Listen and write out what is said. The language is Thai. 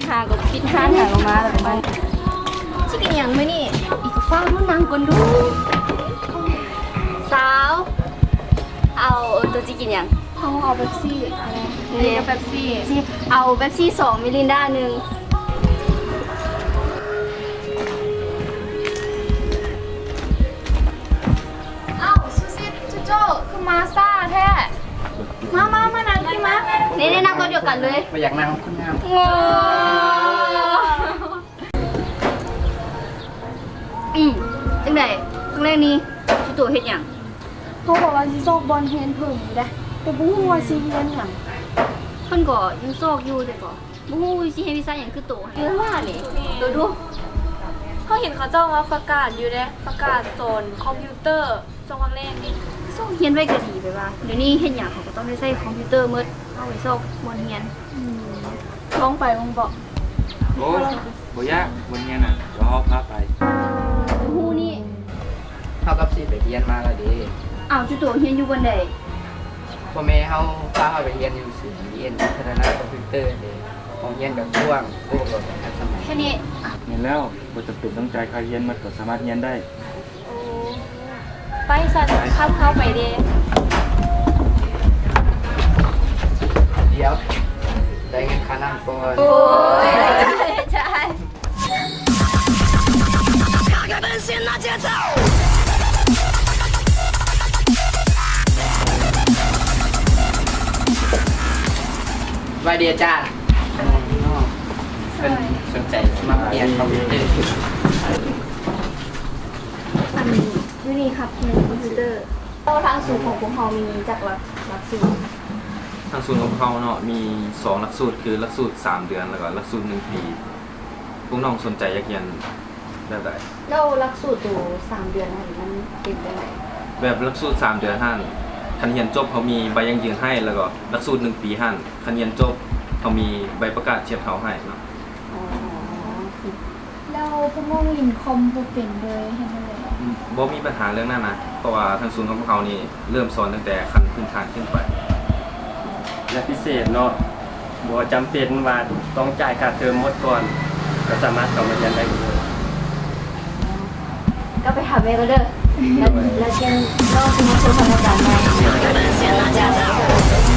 หากับปิดห้านหาออกมาแล้วมันชิกินยังไหมนี่อีกฟ้ารุ่นนางก่อนดูสาวเอาตัวจิกินยังเอาเป๊ปซี่เนี่ยเป๊ปซี่เอาเป๊ปซี่2มิรินดา1ซูซิจูโจ้คือมาซ่าแท้มานั่งที่มานี่นั่งตัวเดียวกันเลยไม่อยากนั่งคุณงามจังไดจังแรกนี้ชุดตัวเฮ็ดหยังเขาบอกว่าสิโซกบอลเฮนเพิ่มอยู่ได้แต่บ่ฮู้ว่าสิเรียนหยังเพิ่นก็ยังซอกอยู่แต่ก็บ่ฮู้สิเฮ็ดวีซ่าหยังคือโตเรื่องว่านี่ตัวดูเขาเห็นเขาเจ้ามาประกาศอยู่เด้ประกาศโซนคอมพิวเตอร์โซนครั้งแรกนี่ซอกเรียนไว้ก็ดีไปว่าเดี๋ยวนี้เฮ็ดหยังเขาก็ต้องได้ใช้คอมพิวเตอร์หมดเอาไว้ซอกบนเรียนลองไปลองบอกโอ้บ่ยากบนเนี้ยน่ะเดี๋ยวเฮาพาไปฮู้นี่เฮากับสิไปเรียนมาแล้วดิอ้าวจุตัวเรียนอยู่บนใดพ่อแม่เฮาพาเฮาไปเรียนอยู่ศูนย์เรียนพัฒนาคอมพิวเตอร์เด้ของเรียนแบบกว้างโอ้แบบทันสมัยแค่นี้เห็นแล้วบ่จำเป็นต้องจ่ายค่าเรียนมันก็สามารถเรียนได้ไปสั่นข้ามเข้าไปเด้ เดี๋ยวได้เงินค่าน้ำก่อนโอ้ยใช่ว่าเดียจ้าเป็นสนใจสมัครเรียนคอมพิวเตอร์อันนี้อยู่นี่ครับเรียนคอมพิวเตอร์ทางสูตรของพวกเรามีจากหลักสูตรทางศูนย์ของเขาเนาะมี2หลักสูตรคือหลักสูตร3เดือนแล้วก็หลักสูตร1ปีพวกน้องสนใจอยากเรียนแบบใดแล้วหลักสูตรตัว3เดือนนั่นมันเป็นจังได๋แบบหลักสูตร3เดือนหั่นคันเรียนจบเขามีใบยังยืนให้แล้วก็หลักสูตร1ปีหั่นคันเรียนจบเขามีใบประกาศเทียบเท่าให้เนาะแล้วพวกน้องลินคอมบ่เป็นเลยเห็นบ่บ่มีปัญหาเรื่องนั้นนะเพราะว่าทางศูนย์ของเขานี่เริ่มสอนตั้งแต่ขั้นพื้นฐานขึ้นไปและพิเศษเนาะบ่จำเป็นว่าต้องจ่ายค่าเทอมหมดก่อนก็สามารถเข้ามาเรียนได้เลยก็ไปหาแม่ก็เด้อแล้วเรียนรอบที่มาชมพนักงานใหม่